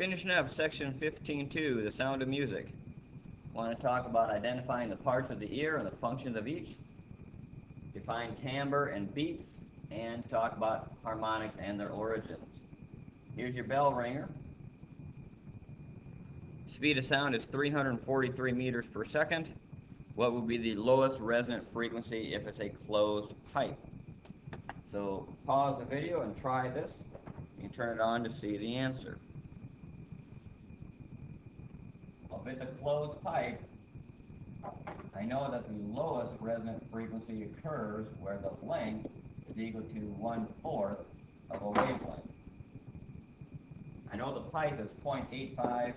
Finishing up section 15.2, the sound of music. Want to talk about identifying the parts of the ear and the functions of each, define timbre and beats, and talk about harmonics and their origins. Here's your bell ringer. Speed of sound is 343 meters per second. What would be the lowest resonant frequency if it's a closed pipe? So pause the video and try this. You can turn it on to see the answer. Well, if it's a closed pipe, I know that the lowest resonant frequency occurs where the length is equal to 1/4 of a wavelength. I know the pipe is 0.85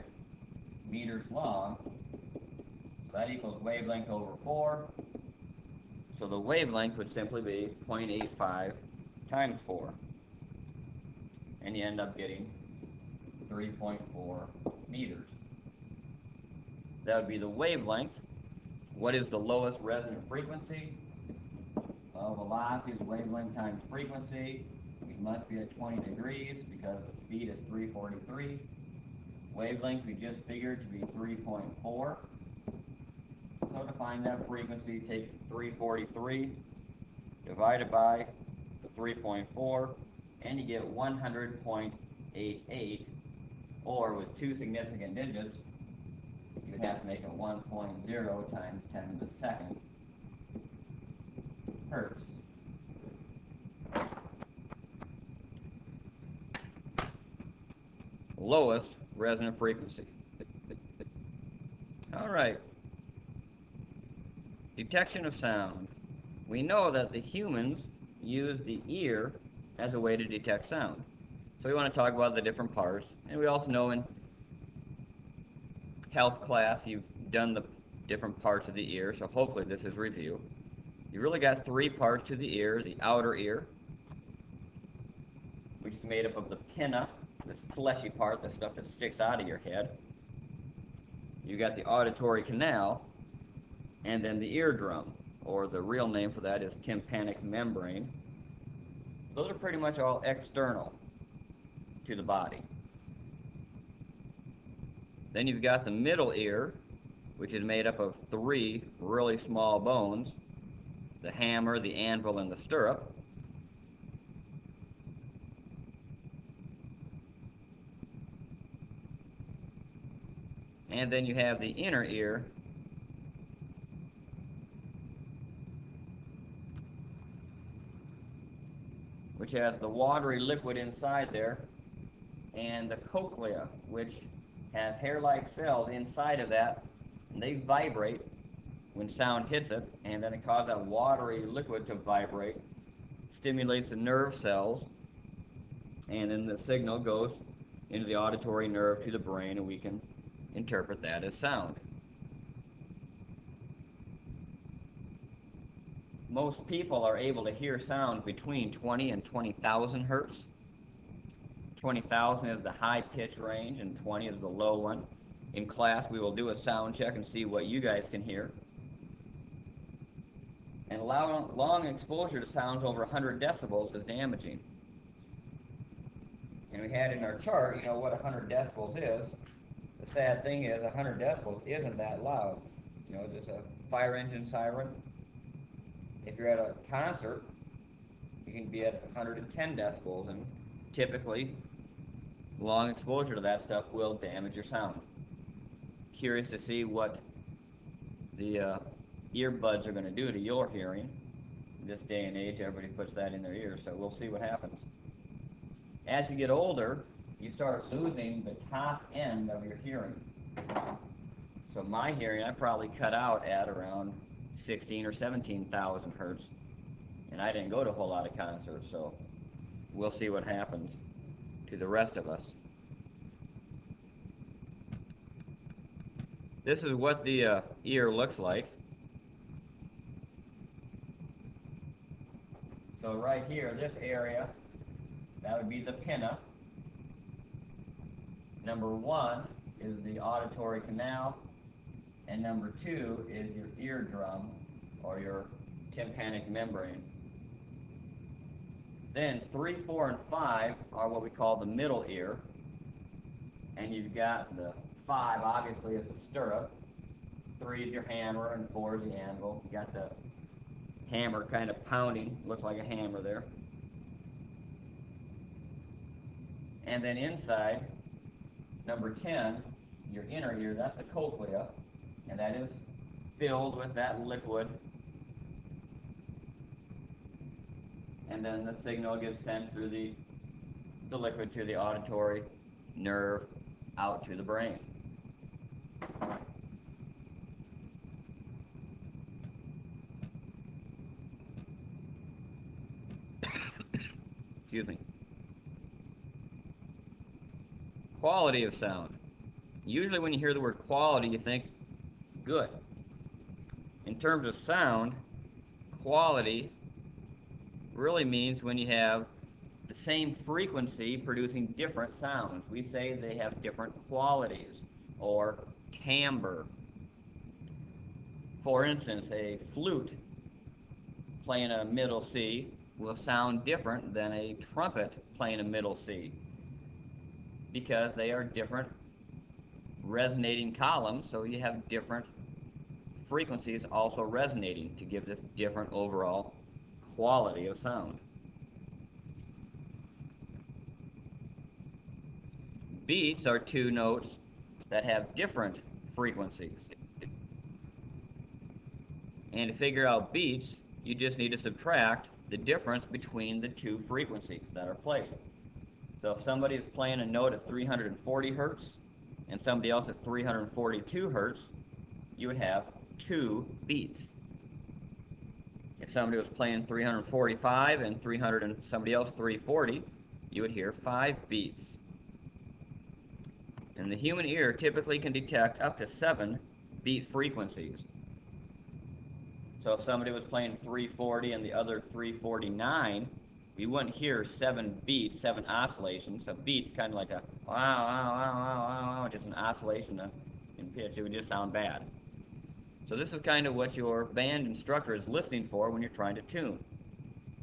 meters long, so that equals wavelength over 4. So the wavelength would simply be 0.85 times 4. And you end up getting 3.4 meters. That would be the wavelength. What is the lowest resonant frequency? Well, velocity is wavelength times frequency. We must be at 20 degrees because the speed is 343. Wavelength we just figured to be 3.4. So to find that frequency, take 343 divided by the 3.4, and you get 100.88, or with two significant digits, you'd have to make it 1.0 times 10 to the second hertz. Lowest resonant frequency. All right. Detection of sound. We know that the humans use the ear as a way to detect sound. So we want to talk about the different parts. And we also know in health class you've done the different parts of the ear, so hopefully this is review. You really got three parts to the ear: the outer ear, which is made up of the pinna, this fleshy part, the stuff that sticks out of your head. You got the auditory canal, and then the eardrum, or the real name for that is tympanic membrane. Those are pretty much all external to the body. Then you've got the middle ear, which is made up of three really small bones: the hammer, the anvil, and the stirrup. And then you have the inner ear, which has the watery liquid inside there, and the cochlea, which have hair-like cells inside of that, and they vibrate when sound hits it, and then it causes that watery liquid to vibrate, stimulates the nerve cells, and then the signal goes into the auditory nerve to the brain, and we can interpret that as sound. Most people are able to hear sound between 20 and 20,000 hertz. 20,000 is the high pitch range and 20 is the low one. In class we will do a sound check and see what you guys can hear. And long exposure to sounds over 100 decibels is damaging. And we had in our chart, you know, what 100 decibels is. The sad thing is 100 decibels isn't that loud. You know, just a fire engine siren. If you're at a concert, you can be at 110 decibels, and typically long exposure to that stuff will damage your sound. Curious to see what the earbuds are going to do to your hearing. In this day and age, everybody puts that in their ears, so we'll see what happens. As you get older, you start losing the top end of your hearing. So my hearing, I probably cut out at around 16 or 17,000 hertz, and I didn't go to a whole lot of concerts, so we'll see what happens to the rest of us. This is what the ear looks like. So right here, this area, that would be the pinna. Number 1 is the auditory canal, and number 2 is your eardrum, or your tympanic membrane. Then 3, 4, and 5 are what we call the middle ear. And you've got the 5, obviously, is the stirrup. 3 is your hammer, and 4 is the anvil. You got the hammer kind of pounding, looks like a hammer there. And then inside, number 10, your inner ear, that's the cochlea, and that is filled with that liquid. And then the signal gets sent through the liquid to the auditory nerve out to the brain. Excuse me. Quality of sound. Usually when you hear the word quality, you think good. In terms of sound, quality really means when you have the same frequency producing different sounds. We say they have different qualities or timbre. For instance, a flute playing a middle C will sound different than a trumpet playing a middle C because they are different resonating columns, so you have different frequencies also resonating to give this different overall quality of sound. Beats are 2 notes that have different frequencies. And to figure out beats, you just need to subtract the difference between the 2 frequencies that are played. So if somebody is playing a note at 340 hertz and somebody else at 342 hertz, you would have 2 beats. If somebody was playing 345 and somebody else 340, you would hear 5 beats. And the human ear typically can detect up to 7 beat frequencies. So if somebody was playing 340 and the other 349, we wouldn't hear 7 beats, 7 oscillations. A beat's kind of like a wow, wow, wow, wow, wow, wow, just an oscillation in pitch. It would just sound bad. So this is kind of what your band instructor is listening for when you're trying to tune.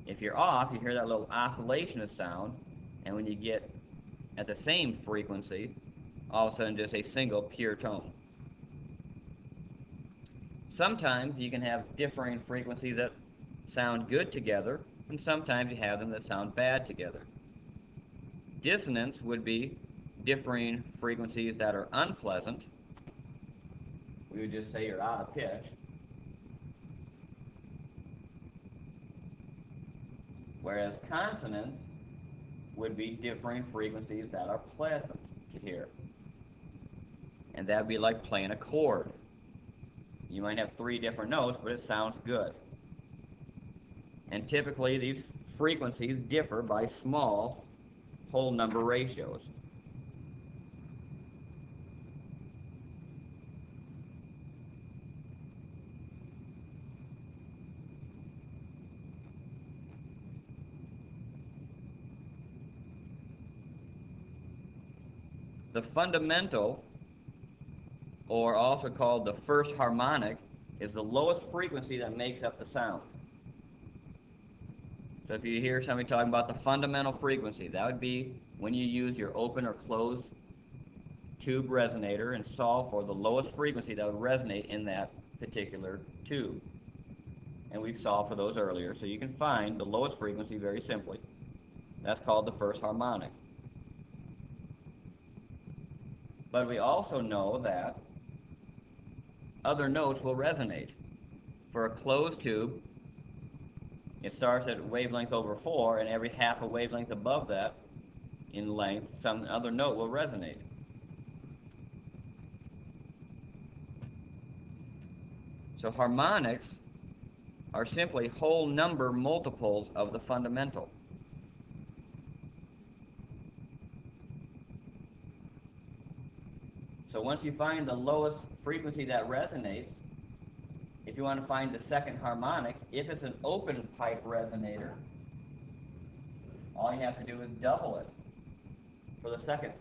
If you're off, you hear that little oscillation of sound, and when you get at the same frequency, all of a sudden just a single pure tone. Sometimes you can have differing frequencies that sound good together, and sometimes you have them that sound bad together. Dissonance would be differing frequencies that are unpleasant. We would just say you're out of pitch. Whereas consonance would be differing frequencies that are pleasant to hear. And that would be like playing a chord. You might have 3 different notes, but it sounds good. And typically these frequencies differ by small whole number ratios. The fundamental, or also called the first harmonic, is the lowest frequency that makes up the sound. So if you hear somebody talking about the fundamental frequency, that would be when you use your open or closed tube resonator and solve for the lowest frequency that would resonate in that particular tube. And we've solved for those earlier, so you can find the lowest frequency very simply. That's called the first harmonic. But we also know that other notes will resonate. For a closed tube, it starts at wavelength over 4, and every half a wavelength above that in length, some other note will resonate. So harmonics are simply whole number multiples of the fundamental. So once you find the lowest frequency that resonates, if you want to find the second harmonic, if it's an open pipe resonator, all you have to do is double it for the second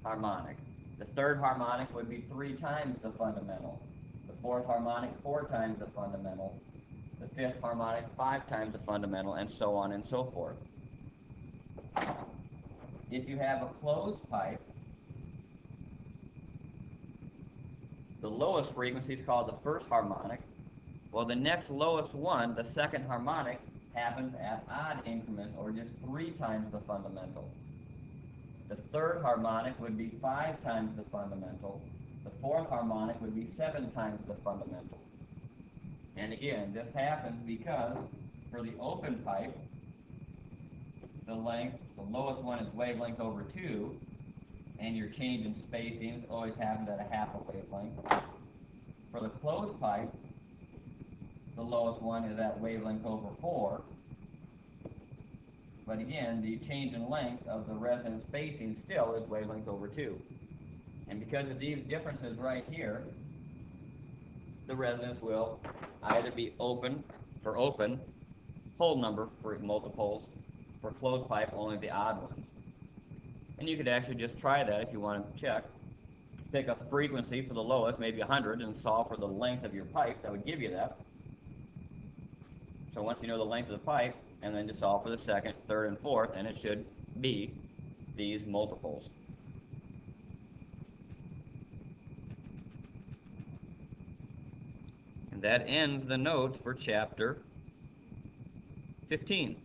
harmonic. The third harmonic would be 3 times the fundamental. The fourth harmonic, 4 times the fundamental. The fifth harmonic, 5 times the fundamental, and so on and so forth. If you have a closed pipe, The lowest frequency is called the first harmonic. Well, the next lowest one, the second harmonic, happens at odd increments, or just 3 times the fundamental. The third harmonic would be 5 times the fundamental. The fourth harmonic would be 7 times the fundamental. And again, this happens because for the open pipe, the length, the lowest one is wavelength over 2, and your change in spacing always happens at a half a wavelength. For the closed pipe, the lowest one is at wavelength over 4. But again, the change in length of the resonant spacing still is wavelength over 2. And because of these differences right here, the resonance will either be open for open, whole number for multiples, for closed pipe only the odd ones. And you could actually just try that if you want to check. Pick a frequency for the lowest, maybe 100, and solve for the length of your pipe. That would give you that. So once you know the length of the pipe, and then just solve for the second, third, and fourth, and it should be these multiples. And that ends the notes for chapter 15.